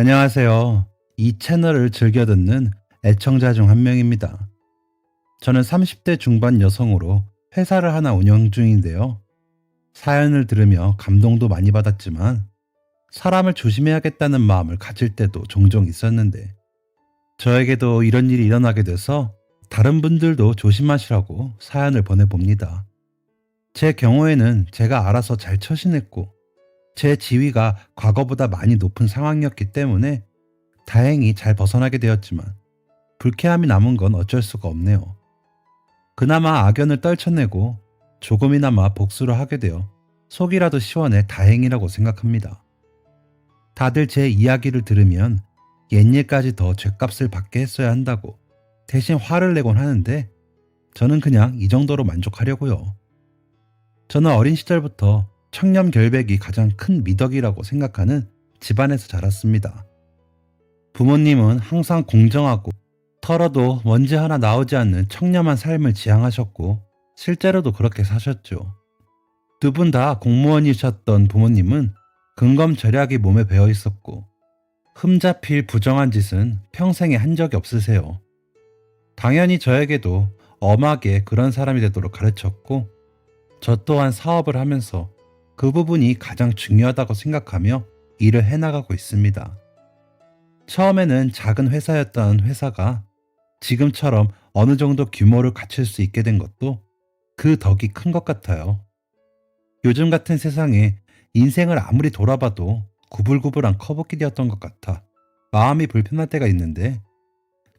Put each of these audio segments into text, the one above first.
안녕하세요. 이 채널을 즐겨 듣는 애청자 중 한 명입니다. 저는 30대 중반 여성으로 회사를 하나 운영 중인데요. 사연을 들으며 감동도 많이 받았지만 사람을 조심해야겠다는 마음을 가질 때도 종종 있었는데 저에게도 이런 일이 일어나게 돼서 다른 분들도 조심하시라고 사연을 보내봅니다. 제 경우에는 제가 알아서 잘 처신했고 제 지위가 과거보다 많이 높은 상황이었기 때문에 다행히 잘 벗어나게 되었지만 불쾌함이 남은 건 어쩔 수가 없네요. 그나마 악연을 떨쳐내고 조금이나마 복수를 하게 되어 속이라도 시원해 다행이라고 생각합니다. 다들 제 이야기를 들으면 옛일까지 더 죗값을 받게 했어야 한다고 대신 화를 내곤 하는데 저는 그냥 이 정도로 만족하려고요. 저는 어린 시절부터 청렴결백이 가장 큰 미덕이라고 생각하는 집안에서 자랐습니다. 부모님은 항상 공정하고 털어도 먼지 하나 나오지 않는 청렴한 삶을 지향하셨고 실제로도 그렇게 사셨죠. 두 분 다 공무원이셨던 부모님은 근검절약이 몸에 배어 있었고 흠잡힐 부정한 짓은 평생에 한 적이 없으세요. 당연히 저에게도 엄하게 그런 사람이 되도록 가르쳤고 저 또한 사업을 하면서 그 부분이 가장 중요하다고 생각하며 일을 해나가고 있습니다. 처음에는 작은 회사였던 회사가 지금처럼 어느 정도 규모를 갖출 수 있게 된 것도 그 덕이 큰 것 같아요. 요즘 같은 세상에 인생을 아무리 돌아봐도 구불구불한 커브길이었던 것 같아 마음이 불편할 때가 있는데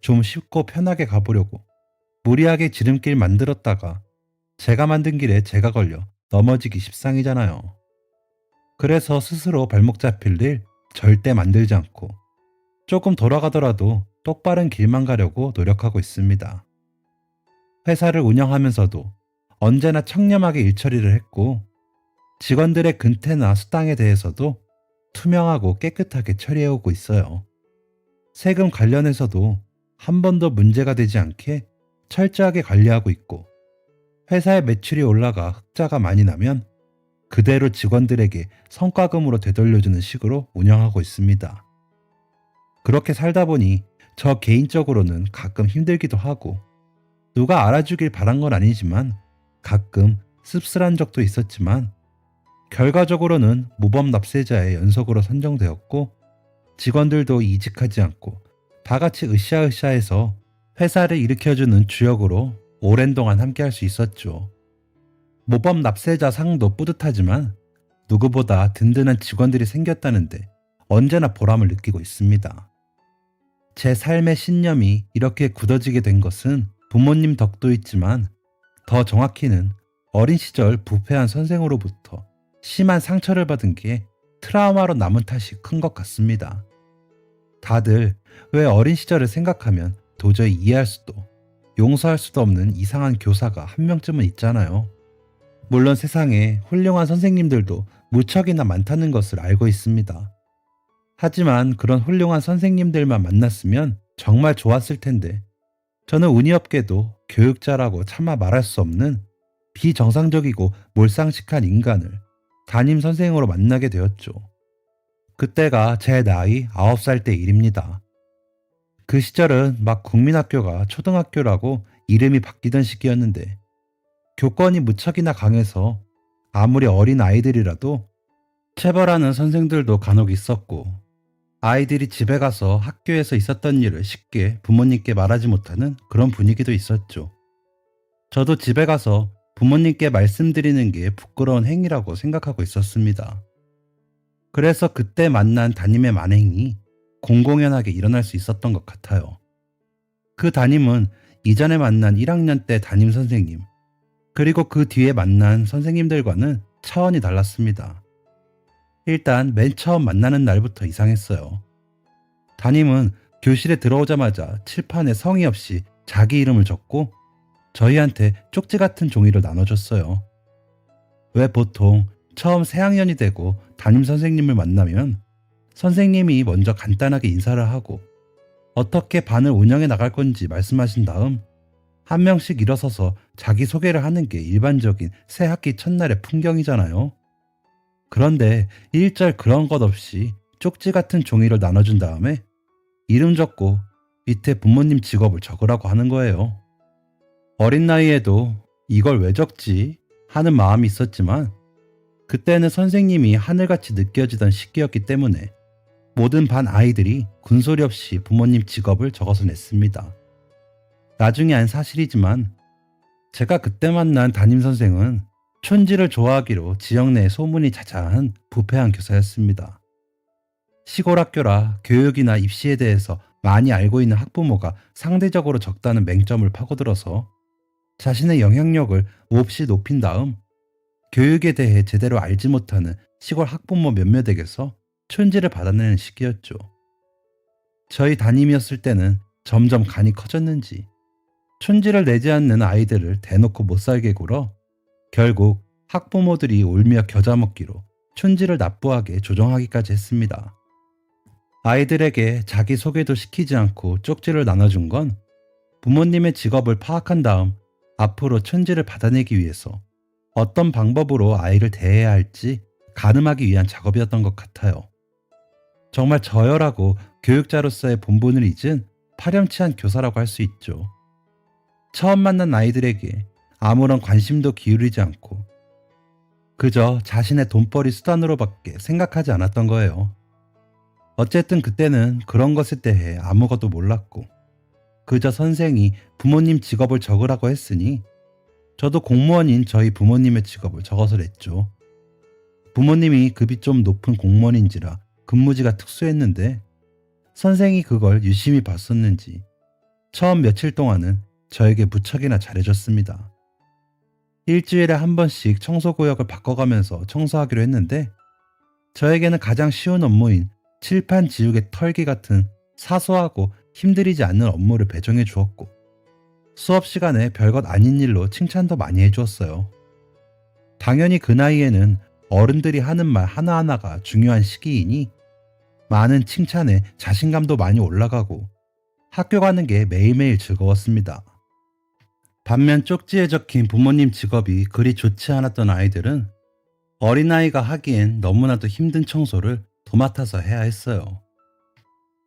좀 쉽고 편하게 가보려고 무리하게 지름길 만들었다가 제가 만든 길에 제가 걸려 넘어지기 십상이잖아요. 그래서 스스로 발목 잡힐 일 절대 만들지 않고 조금 돌아가더라도 똑바른 길만 가려고 노력하고 있습니다. 회사를 운영하면서도 언제나 청렴하게 일처리를 했고 직원들의 근태나 수당에 대해서도 투명하고 깨끗하게 처리해오고 있어요. 세금 관련해서도 한 번도 문제가 되지 않게 철저하게 관리하고 있고 회사의 매출이 올라가 흑자가 많이 나면 그대로 직원들에게 성과금으로 되돌려주는 식으로 운영하고 있습니다. 그렇게 살다 보니 저 개인적으로는 가끔 힘들기도 하고 누가 알아주길 바란 건 아니지만 가끔 씁쓸한 적도 있었지만 결과적으로는 모범 납세자의 연속으로 선정되었고 직원들도 이직하지 않고 다 같이 으쌰으쌰해서 회사를 일으켜주는 주역으로 오랜 동안 함께할 수 있었죠. 모범 납세자 상도 뿌듯하지만 누구보다 든든한 직원들이 생겼다는데 언제나 보람을 느끼고 있습니다. 제 삶의 신념이 이렇게 굳어지게 된 것은 부모님 덕도 있지만 더 정확히는 어린 시절 부패한 선생으로부터 심한 상처를 받은 게 트라우마로 남은 탓이 큰 것 같습니다. 다들 왜 어린 시절을 생각하면 도저히 이해할 수도 용서할 수도 없는 이상한 교사가 한 명쯤은 있잖아요. 물론 세상에 훌륭한 선생님들도 무척이나 많다는 것을 알고 있습니다. 하지만 그런 훌륭한 선생님들만 만났으면 정말 좋았을 텐데 저는 운이 없게도 교육자라고 차마 말할 수 없는 비정상적이고 몰상식한 인간을 담임 선생으로 만나게 되었죠. 그때가 제 나이 9살 때 일입니다. 그 시절은 막 국민학교가 초등학교라고 이름이 바뀌던 시기였는데 교권이 무척이나 강해서 아무리 어린 아이들이라도 체벌하는 선생들도 간혹 있었고 아이들이 집에 가서 학교에서 있었던 일을 쉽게 부모님께 말하지 못하는 그런 분위기도 있었죠. 저도 집에 가서 부모님께 말씀드리는 게 부끄러운 행위라고 생각하고 있었습니다. 그래서 그때 만난 담임의 만행이 공공연하게 일어날 수 있었던 것 같아요. 그 담임은 이전에 만난 1학년 때 담임 선생님, 그리고 그 뒤에 만난 선생님들과는 차원이 달랐습니다. 일단 맨 처음 만나는 날부터 이상했어요. 담임은 교실에 들어오자마자 칠판에 성의 없이 자기 이름을 적고 저희한테 쪽지 같은 종이를 나눠줬어요. 왜 보통 처음 새학년이 되고 담임 선생님을 만나면 선생님이 먼저 간단하게 인사를 하고 어떻게 반을 운영해 나갈 건지 말씀하신 다음 한 명씩 일어서서 자기소개를 하는 게 일반적인 새학기 첫날의 풍경이잖아요. 그런데 일절 그런 것 없이 쪽지 같은 종이를 나눠준 다음에 이름 적고 밑에 부모님 직업을 적으라고 하는 거예요. 어린 나이에도 이걸 왜 적지 하는 마음이 있었지만 그때는 선생님이 하늘같이 느껴지던 시기였기 때문에 모든 반 아이들이 군소리 없이 부모님 직업을 적어서 냈습니다. 나중에 안 사실이지만 제가 그때 만난 담임선생은 촌지를 좋아하기로 지역 내에 소문이 자자한 부패한 교사였습니다. 시골 학교라 교육이나 입시에 대해서 많이 알고 있는 학부모가 상대적으로 적다는 맹점을 파고들어서 자신의 영향력을 몹시 높인 다음 교육에 대해 제대로 알지 못하는 시골 학부모 몇몇에게서 촌지를 받아내는 시기였죠. 저희 담임이었을 때는 점점 간이 커졌는지 촌지를 내지 않는 아이들을 대놓고 못살게 굴어 결국 학부모들이 울며 겨자 먹기로 촌지를 납부하게 조정하기까지 했습니다. 아이들에게 자기소개도 시키지 않고 쪽지를 나눠준 건 부모님의 직업을 파악한 다음 앞으로 촌지를 받아내기 위해서 어떤 방법으로 아이를 대해야 할지 가늠하기 위한 작업이었던 것 같아요. 정말 저열하고 교육자로서의 본분을 잊은 파렴치한 교사라고 할 수 있죠. 처음 만난 아이들에게 아무런 관심도 기울이지 않고 그저 자신의 돈벌이 수단으로밖에 생각하지 않았던 거예요. 어쨌든 그때는 그런 것에 대해 아무것도 몰랐고 그저 선생이 부모님 직업을 적으라고 했으니 저도 공무원인 저희 부모님의 직업을 적어서 냈죠. 부모님이 급이 좀 높은 공무원인지라 근무지가 특수했는데 선생이 그걸 유심히 봤었는지 처음 며칠 동안은 저에게 무척이나 잘해줬습니다. 일주일에 한 번씩 청소구역을 바꿔가면서 청소하기로 했는데 저에게는 가장 쉬운 업무인 칠판 지우개 털기 같은 사소하고 힘들이지 않는 업무를 배정해 주었고 수업 시간에 별것 아닌 일로 칭찬도 많이 해주었어요. 당연히 그 나이에는 어른들이 하는 말 하나하나가 중요한 시기이니 많은 칭찬에 자신감도 많이 올라가고 학교 가는 게 매일매일 즐거웠습니다. 반면 쪽지에 적힌 부모님 직업이 그리 좋지 않았던 아이들은 어린아이가 하기엔 너무나도 힘든 청소를 도맡아서 해야 했어요.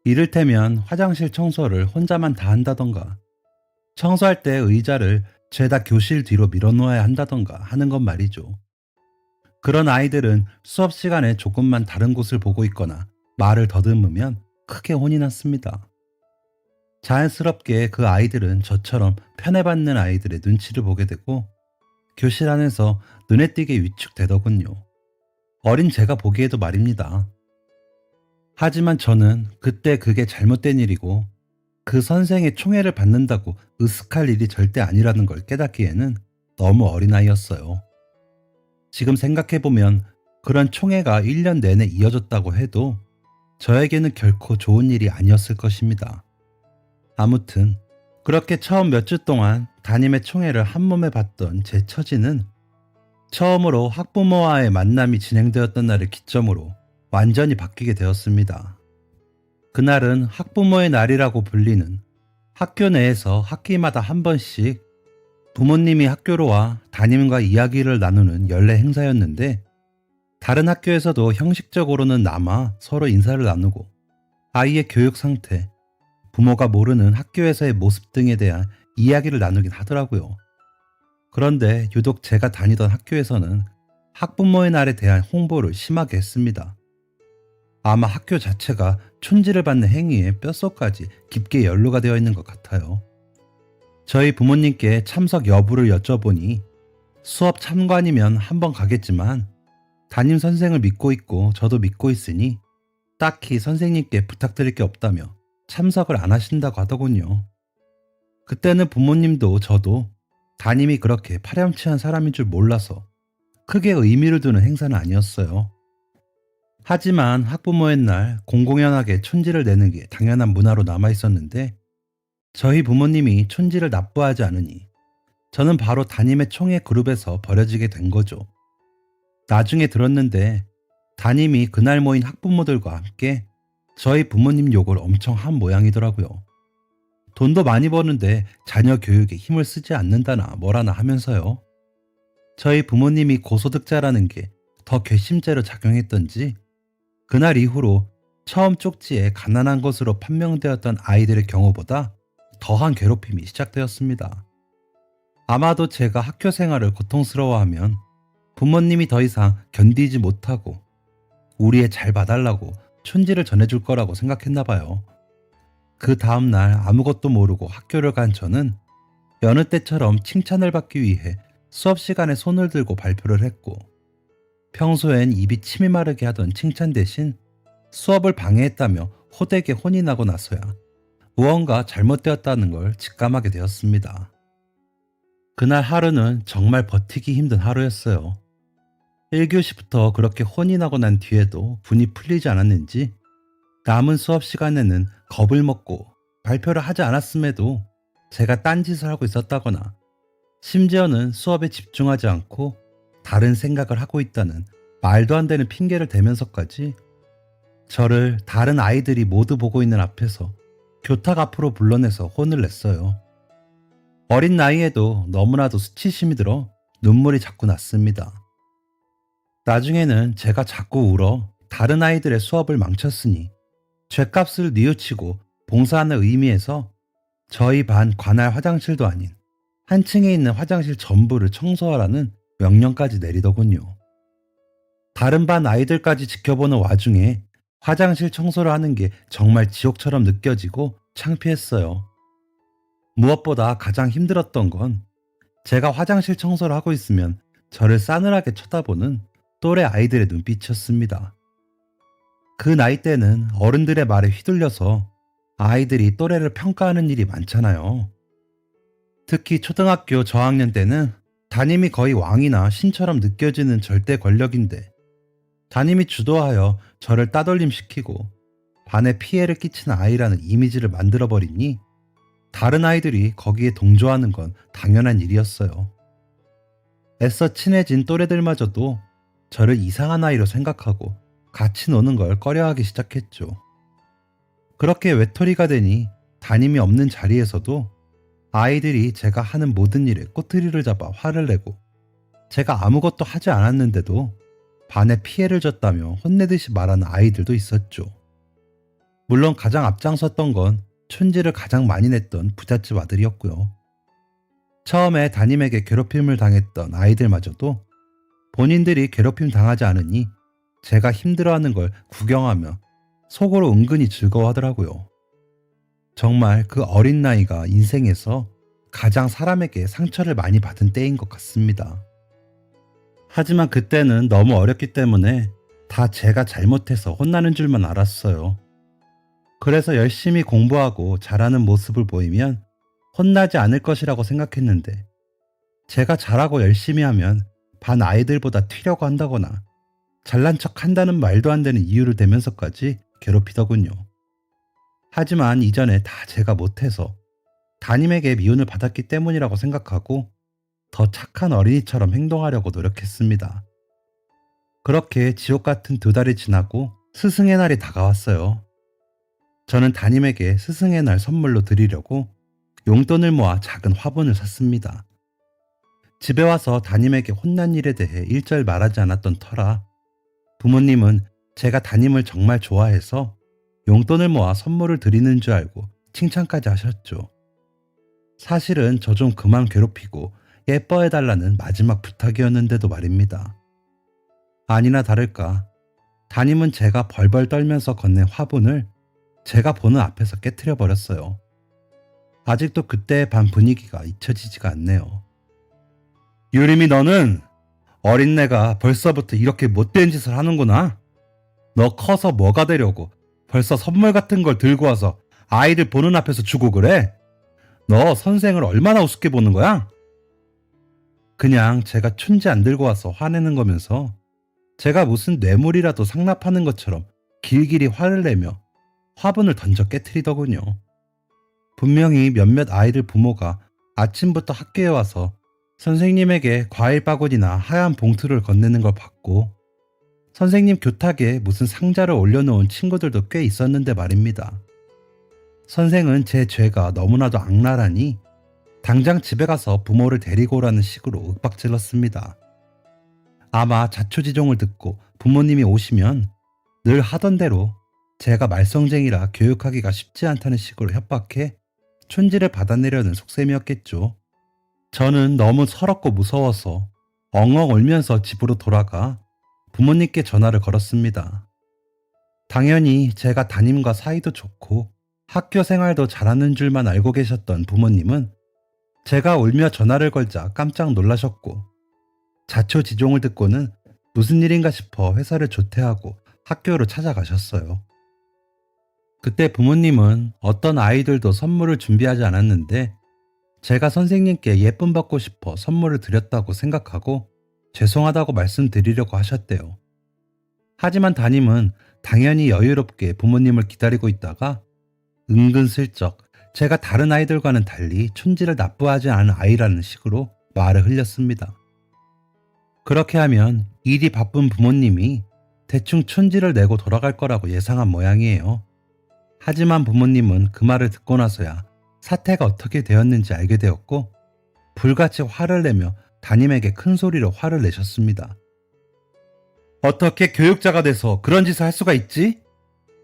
이를테면 화장실 청소를 혼자만 다 한다던가 청소할 때 의자를 죄다 교실 뒤로 밀어놓아야 한다던가 하는 건 말이죠. 그런 아이들은 수업 시간에 조금만 다른 곳을 보고 있거나 말을 더듬으면 크게 혼이 났습니다. 자연스럽게 그 아이들은 저처럼 편애받는 아이들의 눈치를 보게 되고 교실 안에서 눈에 띄게 위축되더군요. 어린 제가 보기에도 말입니다. 하지만 저는 그때 그게 잘못된 일이고 그 선생의 총애를 받는다고 으슥할 일이 절대 아니라는 걸 깨닫기에는 너무 어린아이였어요. 지금 생각해보면 그런 총애가 1년 내내 이어졌다고 해도 저에게는 결코 좋은 일이 아니었을 것입니다. 아무튼 그렇게 처음 몇 주 동안 담임의 총애를 한몸에 받던 제 처지는 처음으로 학부모와의 만남이 진행되었던 날을 기점으로 완전히 바뀌게 되었습니다. 그날은 학부모의 날이라고 불리는 학교 내에서 학기마다 한 번씩 부모님이 학교로 와 담임과 이야기를 나누는 연례 행사였는데 다른 학교에서도 형식적으로는 남아 서로 인사를 나누고 아이의 교육 상태, 부모가 모르는 학교에서의 모습 등에 대한 이야기를 나누긴 하더라고요. 그런데 유독 제가 다니던 학교에서는 학부모의 날에 대한 홍보를 심하게 했습니다. 아마 학교 자체가 촌지를 받는 행위에 뼛속까지 깊게 연루가 되어 있는 것 같아요. 저희 부모님께 참석 여부를 여쭤보니 수업 참관이면 한번 가겠지만 담임 선생을 믿고 있고 저도 믿고 있으니 딱히 선생님께 부탁드릴 게 없다며 참석을 안 하신다고 하더군요. 그때는 부모님도 저도 담임이 그렇게 파렴치한 사람인 줄 몰라서 크게 의미를 두는 행사는 아니었어요. 하지만 학부모의 날 공공연하게 촌지를 내는 게 당연한 문화로 남아있었는데 저희 부모님이 촌지를 납부하지 않으니 저는 바로 담임의 총회 그룹에서 버려지게 된 거죠. 나중에 들었는데 담임이 그날 모인 학부모들과 함께 저희 부모님 욕을 엄청 한 모양이더라고요. 돈도 많이 버는데 자녀 교육에 힘을 쓰지 않는다나 뭐라나 하면서요. 저희 부모님이 고소득자라는 게 더 괘씸죄로 작용했던지 그날 이후로 처음 쪽지에 가난한 것으로 판명되었던 아이들의 경우보다 더한 괴롭힘이 시작되었습니다. 아마도 제가 학교 생활을 고통스러워하면 부모님이 더 이상 견디지 못하고 우리 애 잘 봐달라고 촌지를 전해줄 거라고 생각했나 봐요. 그 다음날 아무것도 모르고 학교를 간 저는 여느 때처럼 칭찬을 받기 위해 수업 시간에 손을 들고 발표를 했고, 평소엔 입이 침이 마르게 하던 칭찬 대신 수업을 방해했다며 호되게 혼이 나고 나서야 무언가 잘못되었다는 걸 직감하게 되었습니다. 그날 하루는 정말 버티기 힘든 하루였어요. 1교시부터 그렇게 혼이 나고 난 뒤에도 분이 풀리지 않았는지 남은 수업 시간에는 겁을 먹고 발표를 하지 않았음에도 제가 딴짓을 하고 있었다거나, 심지어는 수업에 집중하지 않고 다른 생각을 하고 있다는 말도 안 되는 핑계를 대면서까지 저를 다른 아이들이 모두 보고 있는 앞에서 교탁 앞으로 불러내서 혼을 냈어요. 어린 나이에도 너무나도 수치심이 들어 눈물이 자꾸 났습니다. 나중에는 제가 자꾸 울어 다른 아이들의 수업을 망쳤으니 죗값을 뉘우치고 봉사하는 의미에서 저희 반 관할 화장실도 아닌 한 층에 있는 화장실 전부를 청소하라는 명령까지 내리더군요. 다른 반 아이들까지 지켜보는 와중에 화장실 청소를 하는 게 정말 지옥처럼 느껴지고 창피했어요. 무엇보다 가장 힘들었던 건 제가 화장실 청소를 하고 있으면 저를 싸늘하게 쳐다보는 또래 아이들의 눈빛이었습니다. 그 나이 때는 어른들의 말에 휘둘려서 아이들이 또래를 평가하는 일이 많잖아요. 특히 초등학교 저학년 때는 담임이 거의 왕이나 신처럼 느껴지는 절대 권력인데, 담임이 주도하여 저를 따돌림시키고 반에 피해를 끼치는 아이라는 이미지를 만들어버리니 다른 아이들이 거기에 동조하는 건 당연한 일이었어요. 애써 친해진 또래들마저도 저를 이상한 아이로 생각하고 같이 노는 걸 꺼려하기 시작했죠. 그렇게 외톨이가 되니 담임이 없는 자리에서도 아이들이 제가 하는 모든 일에 꼬투리를 잡아 화를 내고, 제가 아무것도 하지 않았는데도 반에 피해를 줬다며 혼내듯이 말하는 아이들도 있었죠. 물론 가장 앞장섰던 건 촌지를 가장 많이 냈던 부잣집 아들이었고요. 처음에 담임에게 괴롭힘을 당했던 아이들마저도 본인들이 괴롭힘 당하지 않으니 제가 힘들어하는 걸 구경하며 속으로 은근히 즐거워하더라고요. 정말 그 어린 나이가 인생에서 가장 사람에게 상처를 많이 받은 때인 것 같습니다. 하지만 그때는 너무 어렸기 때문에 다 제가 잘못해서 혼나는 줄만 알았어요. 그래서 열심히 공부하고 잘하는 모습을 보이면 혼나지 않을 것이라고 생각했는데, 제가 잘하고 열심히 하면 반 아이들보다 튀려고 한다거나 잘난 척 한다는 말도 안 되는 이유를 대면서까지 괴롭히더군요. 하지만 이전에 다 제가 못해서 담임에게 미움을 받았기 때문이라고 생각하고 더 착한 어린이처럼 행동하려고 노력했습니다. 그렇게 지옥 같은 2달이 지나고 스승의 날이 다가왔어요. 저는 담임에게 스승의 날 선물로 드리려고 용돈을 모아 작은 화분을 샀습니다. 집에 와서 담임에게 혼난 일에 대해 일절 말하지 않았던 터라 부모님은 제가 담임을 정말 좋아해서 용돈을 모아 선물을 드리는 줄 알고 칭찬까지 하셨죠. 사실은 저 좀 그만 괴롭히고 예뻐해달라는 마지막 부탁이었는데도 말입니다. 아니나 다를까 담임은 제가 벌벌 떨면서 건넨 화분을 제가 보는 앞에서 깨트려 버렸어요. 아직도 그때의 반 분위기가 잊혀지지가 않네요. 유림이, 너는 어린애가 벌써부터 이렇게 못된 짓을 하는구나. 너 커서 뭐가 되려고 벌써 선물 같은 걸 들고 와서 아이들 보는 앞에서 주고 그래? 너 선생을 얼마나 우습게 보는 거야? 그냥 제가 촌지 안 들고 와서 화내는 거면서 제가 무슨 뇌물이라도 상납하는 것처럼 길길이 화를 내며 화분을 던져 깨트리더군요. 분명히 몇몇 아이들 부모가 아침부터 학교에 와서 선생님에게 과일 바구니나 하얀 봉투를 건네는 걸 봤고, 선생님 교탁에 무슨 상자를 올려놓은 친구들도 꽤 있었는데 말입니다. 선생은 제 죄가 너무나도 악랄하니 당장 집에 가서 부모를 데리고 오라는 식으로 윽박질렀습니다. 아마 자초지종을 듣고 부모님이 오시면 늘 하던 대로 제가 말썽쟁이라 교육하기가 쉽지 않다는 식으로 협박해 촌지를 받아내려는 속셈이었겠죠. 저는 너무 서럽고 무서워서 엉엉 울면서 집으로 돌아가 부모님께 전화를 걸었습니다. 당연히 제가 담임과 사이도 좋고 학교 생활도 잘하는 줄만 알고 계셨던 부모님은 제가 울며 전화를 걸자 깜짝 놀라셨고, 자초지종을 듣고는 무슨 일인가 싶어 회사를 조퇴하고 학교로 찾아가셨어요. 그때 부모님은 어떤 아이들도 선물을 준비하지 않았는데 제가 선생님께 예쁨 받고 싶어 선물을 드렸다고 생각하고 죄송하다고 말씀드리려고 하셨대요. 하지만 담임은 당연히 여유롭게 부모님을 기다리고 있다가 은근슬쩍 제가 다른 아이들과는 달리 촌지를 나쁘하지 않은 아이라는 식으로 말을 흘렸습니다. 그렇게 하면 일이 바쁜 부모님이 대충 촌지를 내고 돌아갈 거라고 예상한 모양이에요. 하지만 부모님은 그 말을 듣고 나서야 사태가 어떻게 되었는지 알게 되었고, 불같이 화를 내며 담임에게 큰 소리로 화를 내셨습니다. 어떻게 교육자가 돼서 그런 짓을 할 수가 있지?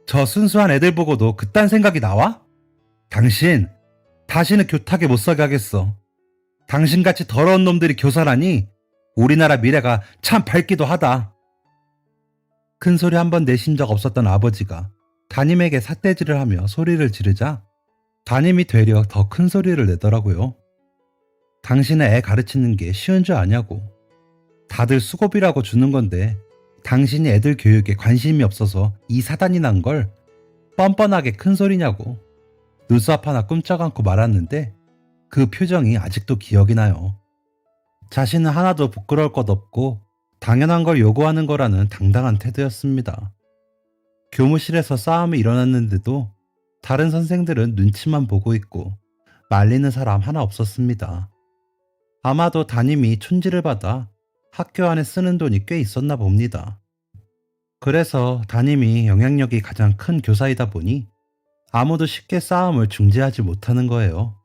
저 순수한 애들 보고도 그딴 생각이 나와? 당신 다시는 교탁에 못 서게 하겠어. 당신같이 더러운 놈들이 교사라니 우리나라 미래가 참 밝기도 하다. 큰 소리 한 번 내신 적 없었던 아버지가 담임에게 삿대질을 하며 소리를 지르자 담임이 되려 더 큰 소리를 내더라고요. 당신의 애 가르치는 게 쉬운 줄 아냐고. 다들 수고비라고 주는 건데 당신이 애들 교육에 관심이 없어서 이 사단이 난 걸 뻔뻔하게 큰 소리냐고. 눈썹 하나 꼼짝 않고 말았는데 그 표정이 아직도 기억이 나요. 자신은 하나도 부끄러울 것 없고 당연한 걸 요구하는 거라는 당당한 태도였습니다. 교무실에서 싸움이 일어났는데도 다른 선생들은 눈치만 보고 있고 말리는 사람 하나 없었습니다. 아마도 담임이 촌지를 받아 학교 안에 쓰는 돈이 꽤 있었나 봅니다. 그래서 담임이 영향력이 가장 큰 교사이다 보니 아무도 쉽게 싸움을 중재하지 못하는 거예요.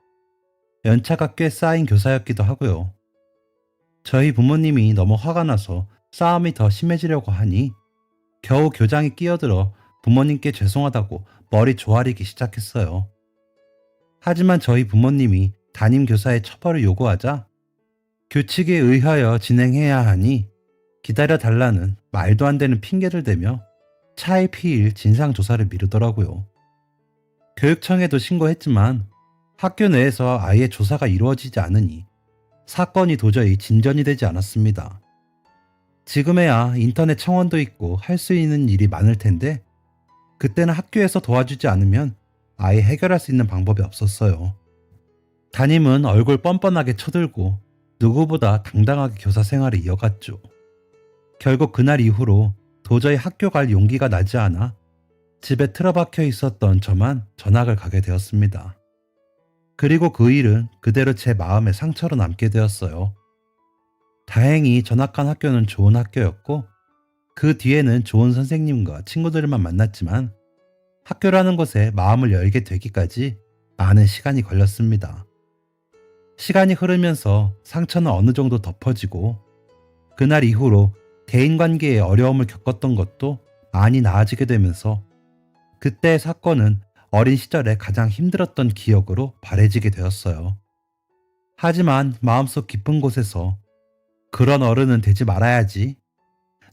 연차가 꽤 쌓인 교사였기도 하고요. 저희 부모님이 너무 화가 나서 싸움이 더 심해지려고 하니 겨우 교장이 끼어들어 부모님께 죄송하다고 머리 조아리기 시작했어요. 하지만 저희 부모님이 담임 교사의 처벌을 요구하자 규칙에 의하여 진행해야 하니 기다려달라는 말도 안 되는 핑계를 대며 차일 피일 진상조사를 미루더라고요. 교육청에도 신고했지만 학교 내에서 아예 조사가 이루어지지 않으니 사건이 도저히 진전이 되지 않았습니다. 지금에야 인터넷 청원도 있고 할 수 있는 일이 많을 텐데 그때는 학교에서 도와주지 않으면 아예 해결할 수 있는 방법이 없었어요. 담임은 얼굴 뻔뻔하게 쳐들고 누구보다 당당하게 교사 생활을 이어갔죠. 결국 그날 이후로 도저히 학교 갈 용기가 나지 않아 집에 틀어박혀 있었던 저만 전학을 가게 되었습니다. 그리고 그 일은 그대로 제 마음에 상처로 남게 되었어요. 다행히 전학 간 학교는 좋은 학교였고 그 뒤에는 좋은 선생님과 친구들만 만났지만 학교라는 곳에 마음을 열게 되기까지 많은 시간이 걸렸습니다. 시간이 흐르면서 상처는 어느 정도 덮어지고 그날 이후로 대인관계에 어려움을 겪었던 것도 많이 나아지게 되면서 그때의 사건은 어린 시절에 가장 힘들었던 기억으로 바래지게 되었어요. 하지만 마음속 깊은 곳에서 그런 어른은 되지 말아야지,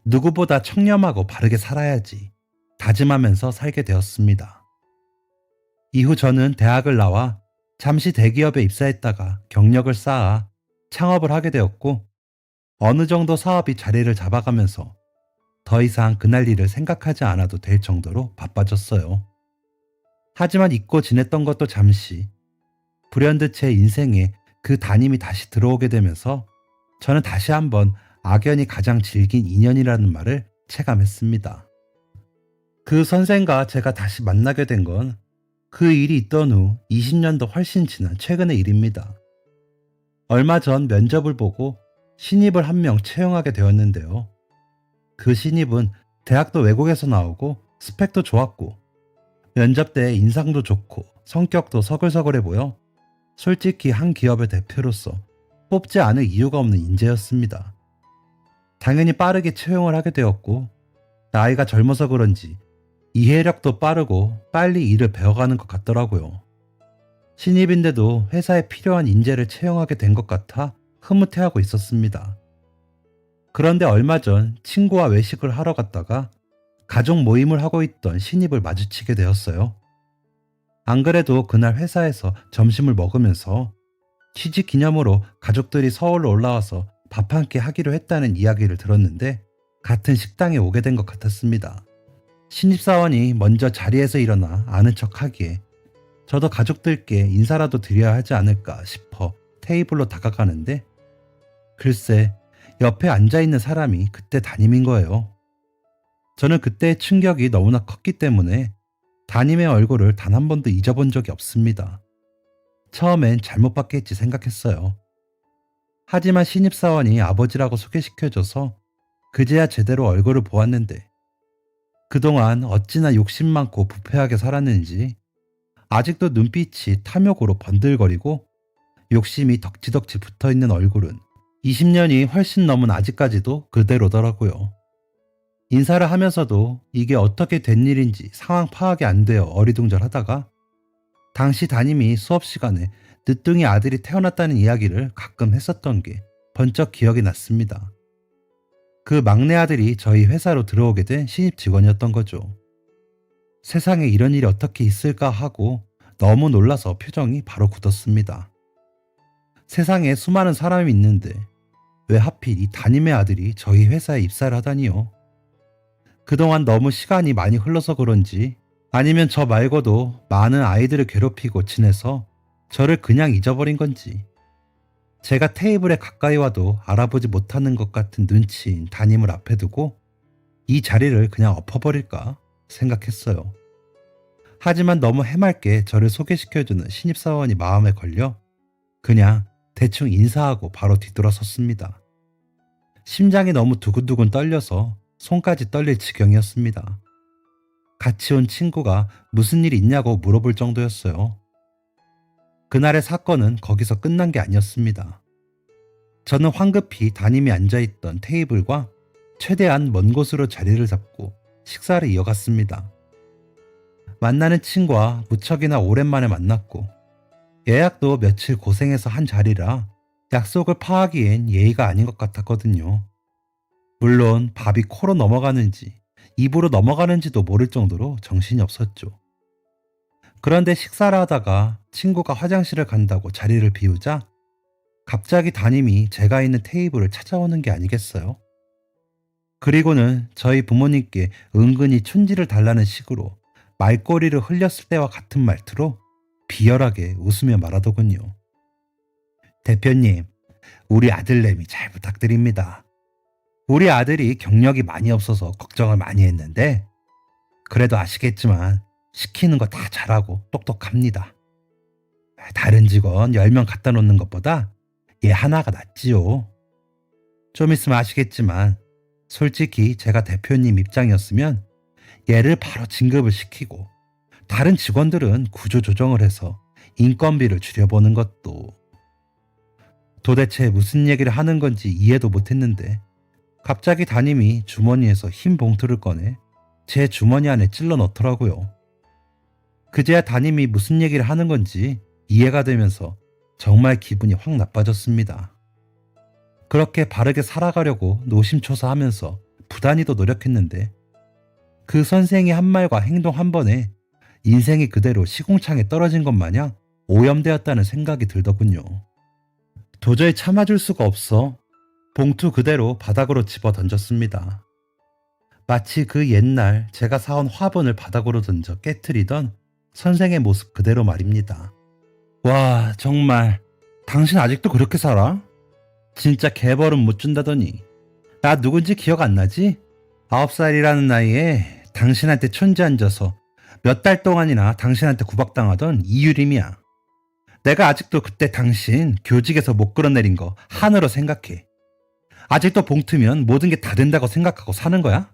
누구보다 청렴하고 바르게 살아야지 다짐하면서 살게 되었습니다. 이후 저는 대학을 나와 잠시 대기업에 입사했다가 경력을 쌓아 창업을 하게 되었고 어느 정도 사업이 자리를 잡아가면서 더 이상 그날 일을 생각하지 않아도 될 정도로 바빠졌어요. 하지만 잊고 지냈던 것도 잠시, 불현듯 제 인생에 그 담임이 다시 들어오게 되면서 저는 다시 한번 악연이 가장 질긴 인연이라는 말을 체감했습니다. 그 선생과 제가 다시 만나게 된 건 그 일이 있던 후 20년도 훨씬 지난 최근의 일입니다. 얼마 전 면접을 보고 신입을 한 명 채용하게 되었는데요. 그 신입은 대학도 외국에서 나오고 스펙도 좋았고 면접 때 인상도 좋고 성격도 서글서글해 보여 솔직히 한 기업의 대표로서 뽑지 않을 이유가 없는 인재였습니다. 당연히 빠르게 채용을 하게 되었고 나이가 젊어서 그런지 이해력도 빠르고 빨리 일을 배워가는 것 같더라고요. 신입인데도 회사에 필요한 인재를 채용하게 된 것 같아 흐뭇해하고 있었습니다. 그런데 얼마 전 친구와 외식을 하러 갔다가 가족 모임을 하고 있던 신입을 마주치게 되었어요. 안 그래도 그날 회사에서 점심을 먹으면서 취직 기념으로 가족들이 서울로 올라와서 밥 한 끼 하기로 했다는 이야기를 들었는데 같은 식당에 오게 된 것 같았습니다. 신입사원이 먼저 자리에서 일어나 아는 척 하기에 저도 가족들께 인사라도 드려야 하지 않을까 싶어 테이블로 다가가는데 글쎄 옆에 앉아있는 사람이 그때 담임인 거예요. 저는 그때의 충격이 너무나 컸기 때문에 담임의 얼굴을 단 한 번도 잊어본 적이 없습니다. 처음엔 잘못 봤겠지 생각했어요. 하지만 신입사원이 아버지라고 소개시켜줘서 그제야 제대로 얼굴을 보았는데 그동안 어찌나 욕심 많고 부패하게 살았는지 아직도 눈빛이 탐욕으로 번들거리고 욕심이 덕지덕지 붙어있는 얼굴은 20년이 훨씬 넘은 아직까지도 그대로더라고요. 인사를 하면서도 이게 어떻게 된 일인지 상황 파악이 안 되어 어리둥절하다가 당시 담임이 수업 시간에 늦둥이 아들이 태어났다는 이야기를 가끔 했었던 게 번쩍 기억이 났습니다. 그 막내 아들이 저희 회사로 들어오게 된 신입 직원이었던 거죠. 세상에 이런 일이 어떻게 있을까 하고 너무 놀라서 표정이 바로 굳었습니다. 세상에 수많은 사람이 있는데 왜 하필 이 담임의 아들이 저희 회사에 입사를 하다니요. 그동안 너무 시간이 많이 흘러서 그런지 아니면 저 말고도 많은 아이들을 괴롭히고 지내서 저를 그냥 잊어버린 건지 제가 테이블에 가까이 와도 알아보지 못하는 것 같은 눈치인 담임을 앞에 두고 이 자리를 그냥 엎어버릴까 생각했어요. 하지만 너무 해맑게 저를 소개시켜주는 신입사원이 마음에 걸려 그냥 대충 인사하고 바로 뒤돌아섰습니다. 심장이 너무 두근두근 떨려서 손까지 떨릴 지경이었습니다. 같이 온 친구가 무슨 일 있냐고 물어볼 정도였어요. 그날의 사건은 거기서 끝난 게 아니었습니다. 저는 황급히 담임이 앉아있던 테이블과 최대한 먼 곳으로 자리를 잡고 식사를 이어갔습니다. 만나는 친구와 무척이나 오랜만에 만났고 예약도 며칠 고생해서 한 자리라 약속을 파하기엔 예의가 아닌 것 같았거든요. 물론 밥이 코로 넘어가는지 입으로 넘어가는지도 모를 정도로 정신이 없었죠. 그런데 식사를 하다가 친구가 화장실을 간다고 자리를 비우자 갑자기 담임이 제가 있는 테이블을 찾아오는 게 아니겠어요? 그리고는 저희 부모님께 은근히 촌지를 달라는 식으로 말꼬리를 흘렸을 때와 같은 말투로 비열하게 웃으며 말하더군요. 대표님, 우리 아들내미 잘 부탁드립니다. 우리 아들이 경력이 많이 없어서 걱정을 많이 했는데 그래도 아시겠지만 시키는 거 다 잘하고 똑똑합니다. 다른 직원 10명 갖다 놓는 것보다 얘 하나가 낫지요. 좀 있으면 아시겠지만 솔직히 제가 대표님 입장이었으면 얘를 바로 진급을 시키고 다른 직원들은 구조조정을 해서 인건비를 줄여보는 것도. 도대체 무슨 얘기를 하는 건지 이해도 못했는데 갑자기 담임이 주머니에서 흰 봉투를 꺼내 제 주머니 안에 찔러 넣더라고요. 그제야 담임이 무슨 얘기를 하는 건지 이해가 되면서 정말 기분이 확 나빠졌습니다. 그렇게 바르게 살아가려고 노심초사하면서 부단히도 노력했는데 그 선생이 한 말과 행동 한 번에 인생이 그대로 시궁창에 떨어진 것 마냥 오염되었다는 생각이 들더군요. 도저히 참아줄 수가 없어 봉투 그대로 바닥으로 집어 던졌습니다. 마치 그 옛날 제가 사온 화분을 바닥으로 던져 깨트리던 선생의 모습 그대로 말입니다. 와, 정말 당신 아직도 그렇게 살아? 진짜 개벌은 못 준다더니 나 누군지 기억 안 나지? 9살이라는 나이에 당신한테 촌지 앉아서 몇 달 동안이나 당신한테 구박당하던 이유림이야. 내가 아직도 그때 당신 교직에서 못 끌어내린 거 한으로 생각해. 아직도 봉투면 모든 게 다 된다고 생각하고 사는 거야?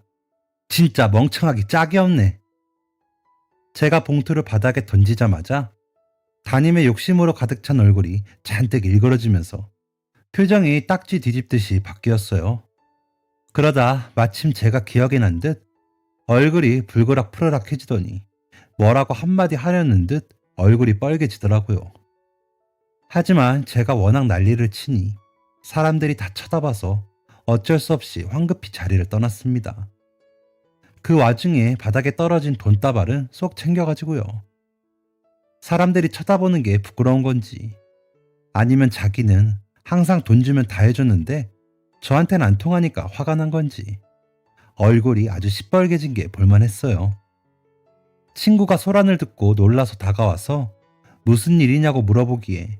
진짜 멍청하기 짝이 없네. 제가 봉투를 바닥에 던지자마자 담임의 욕심으로 가득 찬 얼굴이 잔뜩 일그러지면서 표정이 딱지 뒤집듯이 바뀌었어요. 그러다 마침 제가 기억이 난 듯 얼굴이 불그락 푸르락해지더니 뭐라고 한마디 하려는 듯 얼굴이 빨개지더라고요. 하지만 제가 워낙 난리를 치니 사람들이 다 쳐다봐서 어쩔 수 없이 황급히 자리를 떠났습니다. 그 와중에 바닥에 떨어진 돈다발은 쏙 챙겨가지고요. 사람들이 쳐다보는 게 부끄러운 건지 아니면 자기는 항상 돈 주면 다 해줬는데 저한테는 안 통하니까 화가 난 건지 얼굴이 아주 시뻘개진 게 볼만했어요. 친구가 소란을 듣고 놀라서 다가와서 무슨 일이냐고 물어보기에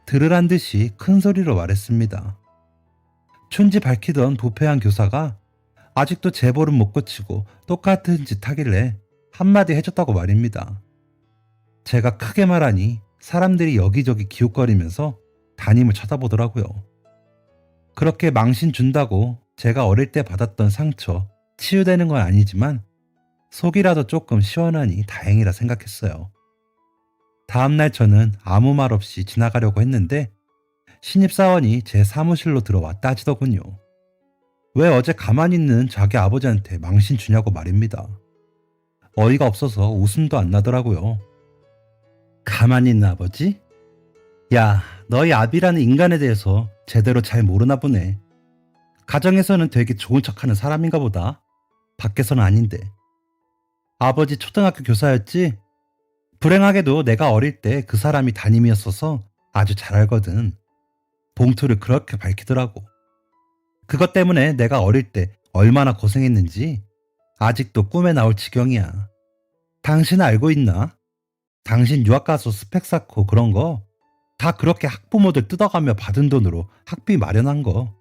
들으란 듯이 큰 소리로 말했습니다. 촌지 밝히던 부패한 교사가 아직도 제보를 못 고치고 똑같은 짓 하길래 한마디 해줬다고 말입니다. 제가 크게 말하니 사람들이 여기저기 기웃거리면서 담임을 쳐다보더라고요. 그렇게 망신 준다고 제가 어릴 때 받았던 상처 치유되는 건 아니지만 속이라도 조금 시원하니 다행이라 생각했어요. 다음날 저는 아무 말 없이 지나가려고 했는데 신입사원이 제 사무실로 들어와 따지더군요. 왜 어제 가만히 있는 자기 아버지한테 망신 주냐고 말입니다. 어이가 없어서 웃음도 안 나더라고요. 가만히 있는 아버지? 야, 너희 아비라는 인간에 대해서 제대로 잘 모르나 보네. 가정에서는 되게 좋은 척하는 사람인가 보다. 밖에서는 아닌데. 아버지 초등학교 교사였지? 불행하게도 내가 어릴 때 그 사람이 담임이었어서 아주 잘 알거든. 봉투를 그렇게 밝히더라고. 그것 때문에 내가 어릴 때 얼마나 고생했는지 아직도 꿈에 나올 지경이야. 당신 알고 있나? 당신 유학 가서 스펙 쌓고 그런 거 다 그렇게 학부모들 뜯어가며 받은 돈으로 학비 마련한 거.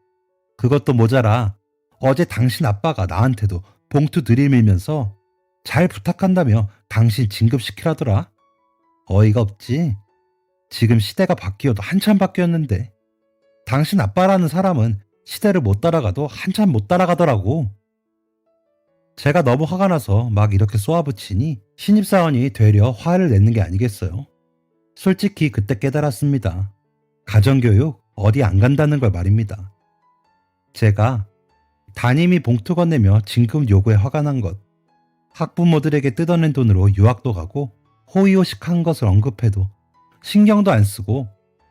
그것도 모자라 어제 당신 아빠가 나한테도 봉투 들이밀면서 잘 부탁한다며 당신 진급시키라더라. 어이가 없지? 지금 시대가 바뀌어도 한참 바뀌었는데 당신 아빠라는 사람은 시대를 못 따라가도 한참 못 따라가더라고. 제가 너무 화가 나서 막 이렇게 쏘아붙이니 신입사원이 되려 화를 내는 게 아니겠어요. 솔직히 그때 깨달았습니다. 가정교육 어디 안 간다는 걸 말입니다. 제가 담임이 봉투 건네며 진급 요구에 화가 난 것, 학부모들에게 뜯어낸 돈으로 유학도 가고 호의호식한 것을 언급해도 신경도 안 쓰고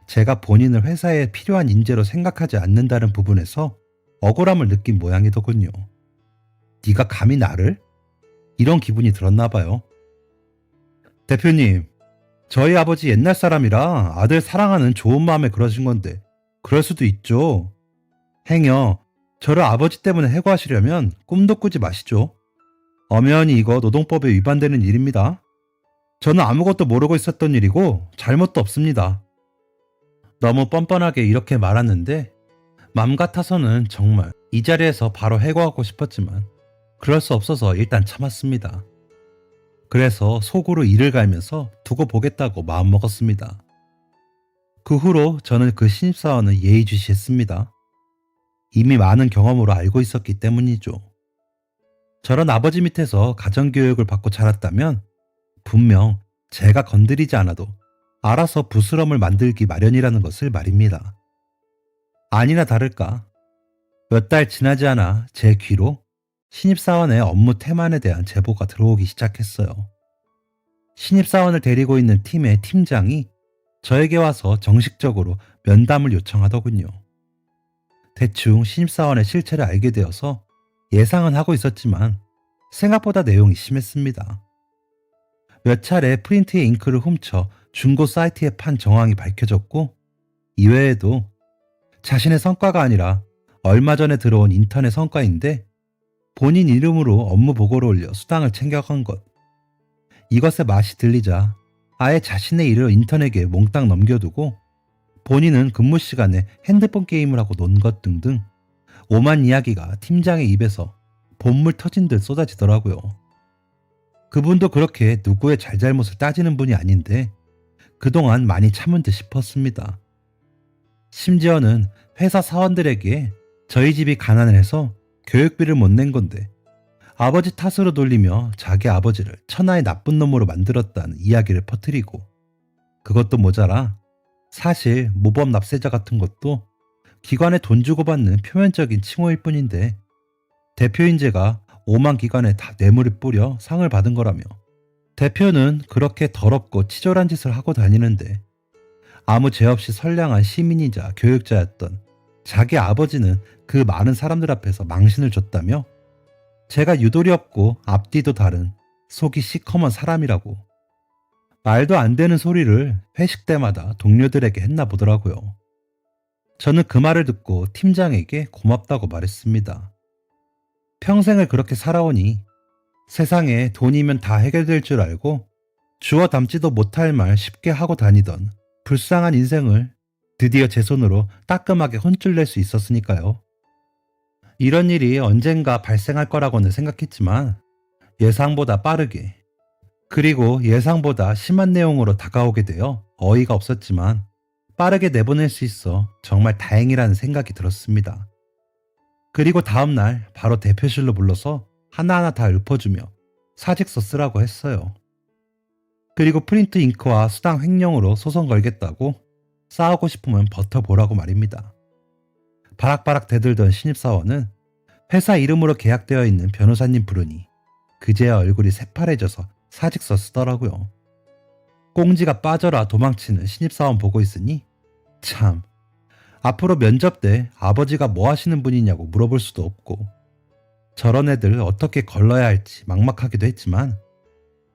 제가 본인을 회사에 필요한 인재로 생각하지 않는다는 부분에서 억울함을 느낀 모양이더군요. 네가 감히 나를? 이런 기분이 들었나 봐요. 대표님, 저희 아버지 옛날 사람이라 아들 사랑하는 좋은 마음에 그러신 건데 그럴 수도 있죠. 행여 저를 아버지 때문에 해고하시려면 꿈도 꾸지 마시죠. 엄연히 이거 노동법에 위반되는 일입니다. 저는 아무것도 모르고 있었던 일이고 잘못도 없습니다. 너무 뻔뻔하게 이렇게 말하는데 맘 같아서는 정말 이 자리에서 바로 해고하고 싶었지만 그럴 수 없어서 일단 참았습니다. 그래서 속으로 이를 갈면서 두고 보겠다고 마음먹었습니다. 그 후로 저는 그 신입사원을 예의주시했습니다. 이미 많은 경험으로 알고 있었기 때문이죠. 저런 아버지 밑에서 가정교육을 받고 자랐다면 분명 제가 건드리지 않아도 알아서 부스럼을 만들기 마련이라는 것을 말입니다. 아니나 다를까 몇 달 지나지 않아 제 귀로 신입사원의 업무 태만에 대한 제보가 들어오기 시작했어요. 신입사원을 데리고 있는 팀의 팀장이 저에게 와서 정식적으로 면담을 요청하더군요. 대충 신입사원의 실체를 알게 되어서 예상은 하고 있었지만 생각보다 내용이 심했습니다. 몇 차례 프린트의 잉크를 훔쳐 중고 사이트에 판 정황이 밝혀졌고 이외에도 자신의 성과가 아니라 얼마 전에 들어온 인턴의 성과인데 본인 이름으로 업무 보고를 올려 수당을 챙겨간 것. 이것에 맛이 들리자 아예 자신의 일을 인턴에게 몽땅 넘겨두고 본인은 근무 시간에 핸드폰 게임을 하고 논 것 등등 오만 이야기가 팀장의 입에서 본물 터진 듯 쏟아지더라고요. 그분도 그렇게 누구의 잘잘못을 따지는 분이 아닌데 그동안 많이 참은 듯 싶었습니다. 심지어는 회사 사원들에게 저희 집이 가난해서 교육비를 못 낸 건데 아버지 탓으로 돌리며 자기 아버지를 천하의 나쁜 놈으로 만들었다는 이야기를 퍼뜨리고 그것도 모자라 사실 모범 납세자 같은 것도 기관에 돈 주고 받는 표면적인 칭호일 뿐인데 대표 인재가 오만 기관에 다 뇌물을 뿌려 상을 받은 거라며 대표는 그렇게 더럽고 치졸한 짓을 하고 다니는데 아무 죄 없이 선량한 시민이자 교육자였던 자기 아버지는 그 많은 사람들 앞에서 망신을 줬다며 제가 유도리 없고 앞뒤도 다른 속이 시커먼 사람이라고 말도 안 되는 소리를 회식 때마다 동료들에게 했나 보더라고요. 저는 그 말을 듣고 팀장에게 고맙다고 말했습니다. 평생을 그렇게 살아오니 세상에 돈이면 다 해결될 줄 알고 주워 담지도 못할 말 쉽게 하고 다니던 불쌍한 인생을 드디어 제 손으로 따끔하게 혼쭐 낼 수 있었으니까요. 이런 일이 언젠가 발생할 거라고는 생각했지만 예상보다 빠르게 그리고 예상보다 심한 내용으로 다가오게 되어 어이가 없었지만 빠르게 내보낼 수 있어 정말 다행이라는 생각이 들었습니다. 그리고 다음날 바로 대표실로 불러서 하나하나 다 읊어주며 사직서 쓰라고 했어요. 그리고 프린트 잉크와 수당 횡령으로 소송 걸겠다고 싸우고 싶으면 버텨보라고 말입니다. 바락바락 대들던 신입사원은 회사 이름으로 계약되어 있는 변호사님 부르니 그제야 얼굴이 새파래져서 사직서 쓰더라고요. 꽁지가 빠져라 도망치는 신입사원 보고 있으니 참 앞으로 면접 때 아버지가 뭐 하시는 분이냐고 물어볼 수도 없고 저런 애들 어떻게 걸러야 할지 막막하기도 했지만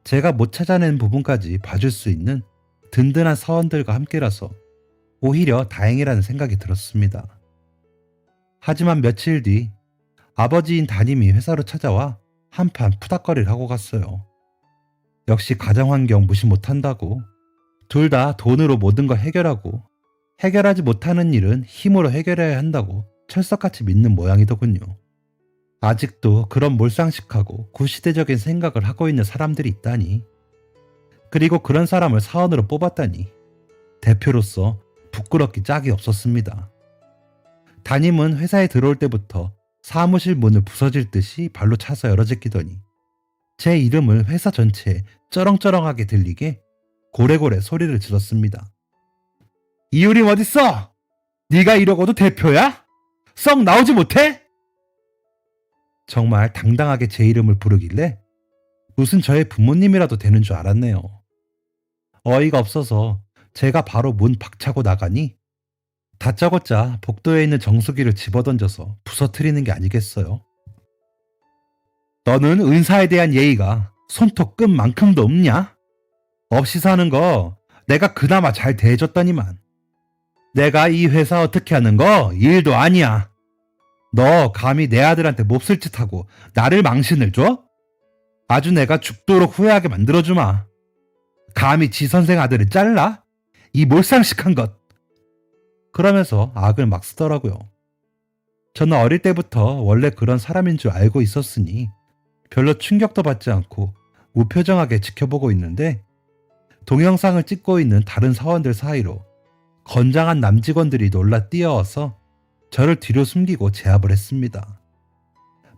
제가 못 찾아낸 부분까지 봐줄 수 있는 든든한 사원들과 함께라서 오히려 다행이라는 생각이 들었습니다. 하지만 며칠 뒤 아버지인 담임이 회사로 찾아와 한판 푸닥거리를 하고 갔어요. 역시 가정환경 무시 못한다고 둘 다 돈으로 모든 걸 해결하고 해결하지 못하는 일은 힘으로 해결해야 한다고 철석같이 믿는 모양이더군요. 아직도 그런 몰상식하고 구시대적인 생각을 하고 있는 사람들이 있다니. 그리고 그런 사람을 사원으로 뽑았다니. 대표로서 부끄럽기 짝이 없었습니다. 담임은 회사에 들어올 때부터 사무실 문을 부서질 듯이 발로 차서 열어제끼더니 제 이름을 회사 전체에 쩌렁쩌렁하게 들리게 고래고래 소리를 질렀습니다. 이효림 어딨어? 네가 이러고도 대표야? 썩 나오지 못해? 정말 당당하게 제 이름을 부르길래 무슨 저의 부모님이라도 되는 줄 알았네요. 어이가 없어서 제가 바로 문 박차고 나가니 다짜고짜 복도에 있는 정수기를 집어던져서 부서뜨리는 게 아니겠어요. 너는 은사에 대한 예의가 손톱 끝만큼도 없냐? 없이 사는 거 내가 그나마 잘 대해줬더니만. 내가 이 회사 어떻게 하는 거 일도 아니야. 너 감히 내 아들한테 몹쓸 짓 하고 나를 망신을 줘? 아주 내가 죽도록 후회하게 만들어주마. 감히 지 선생 아들을 잘라? 이 몰상식한 것. 그러면서 악을 막 쓰더라고요. 저는 어릴 때부터 원래 그런 사람인 줄 알고 있었으니 별로 충격도 받지 않고 무표정하게 지켜보고 있는데 동영상을 찍고 있는 다른 사원들 사이로 건장한 남직원들이 놀라 뛰어와서 저를 뒤로 숨기고 제압을 했습니다.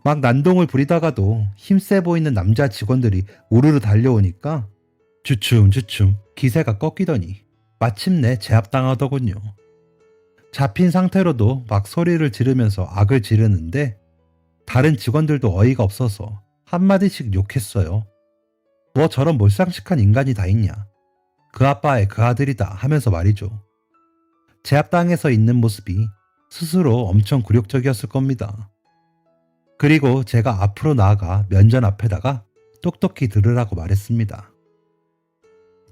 막 난동을 부리다가도 힘세 보이는 남자 직원들이 우르르 달려오니까 주춤주춤 기세가 꺾이더니 마침내 제압당하더군요. 잡힌 상태로도 막 소리를 지르면서 악을 지르는데 다른 직원들도 어이가 없어서 한마디씩 욕했어요. 뭐 저런 몰상식한 인간이 다 있냐. 그 아빠의 그 아들이다 하면서 말이죠. 제압당해서 있는 모습이 스스로 엄청 굴욕적이었을 겁니다. 그리고 제가 앞으로 나아가 면전 앞에다가 똑똑히 들으라고 말했습니다.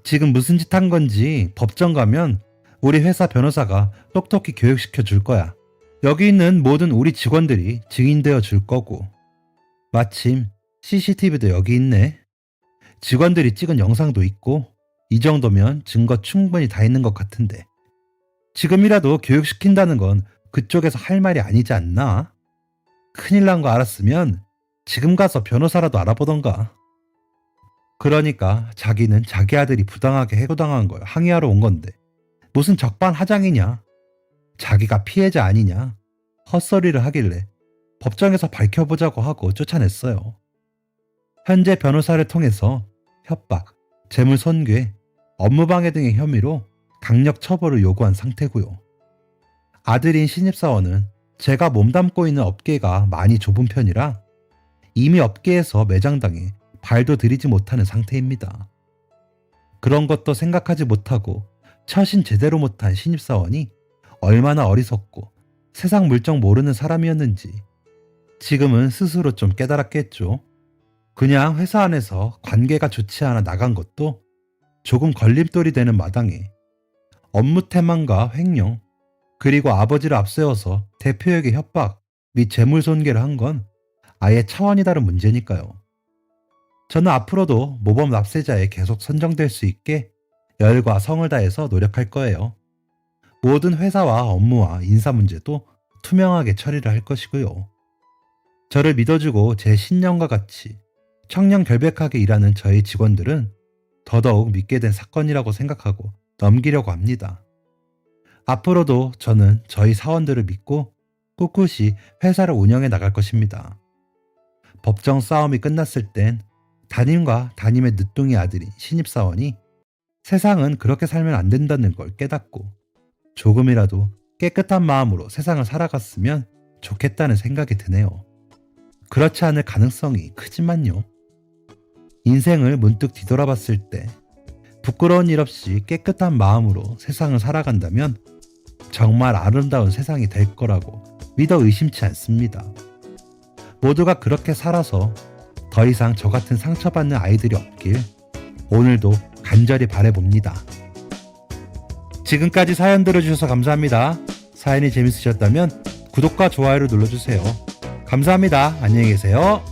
지금 무슨 짓 한 건지 법정 가면 우리 회사 변호사가 똑똑히 교육시켜 줄 거야. 여기 있는 모든 우리 직원들이 증인되어 줄 거고. 마침 CCTV도 여기 있네. 직원들이 찍은 영상도 있고 이 정도면 증거 충분히 다 있는 것 같은데 지금이라도 교육시킨다는 건 그쪽에서 할 말이 아니지 않나? 큰일 난 거 알았으면 지금 가서 변호사라도 알아보던가. 그러니까 자기는 자기 아들이 부당하게 해고당한 걸 항의하러 온 건데 무슨 적반하장이냐. 자기가 피해자 아니냐. 헛소리를 하길래 법정에서 밝혀보자고 하고 쫓아냈어요. 현재 변호사를 통해서 협박, 재물손괴, 업무방해 등의 혐의로 강력 처벌을 요구한 상태고요. 아들인 신입사원은 제가 몸담고 있는 업계가 많이 좁은 편이라 이미 업계에서 매장당해 발도 들이지 못하는 상태입니다. 그런 것도 생각하지 못하고 처신 제대로 못한 신입사원이 얼마나 어리석고 세상 물정 모르는 사람이었는지 지금은 스스로 좀 깨달았겠죠. 그냥 회사 안에서 관계가 좋지 않아 나간 것도 조금 걸림돌이 되는 마당에 업무 태만과 횡령, 그리고 아버지를 앞세워서 대표에게 협박 및 재물 손괴를 한 건 아예 차원이 다른 문제니까요. 저는 앞으로도 모범 납세자에 계속 선정될 수 있게 열과 성을 다해서 노력할 거예요. 모든 회사와 업무와 인사 문제도 투명하게 처리를 할 것이고요. 저를 믿어주고 제 신념과 같이 청렴 결백하게 일하는 저희 직원들은 더더욱 믿게 된 사건이라고 생각하고 넘기려고 합니다. 앞으로도 저는 저희 사원들을 믿고 꿋꿋이 회사를 운영해 나갈 것입니다. 법정 싸움이 끝났을 땐 담임과 담임의 늦둥이 아들인 신입사원이 세상은 그렇게 살면 안 된다는 걸 깨닫고 조금이라도 깨끗한 마음으로 세상을 살아갔으면 좋겠다는 생각이 드네요. 그렇지 않을 가능성이 크지만요. 인생을 문득 뒤돌아봤을 때 부끄러운 일 없이 깨끗한 마음으로 세상을 살아간다면 정말 아름다운 세상이 될 거라고 믿어 의심치 않습니다. 모두가 그렇게 살아서 더 이상 저 같은 상처받는 아이들이 없길 오늘도 간절히 바라봅니다. 지금까지 사연 들어주셔서 감사합니다. 사연이 재밌으셨다면 구독과 좋아요를 눌러주세요. 감사합니다. 안녕히 계세요.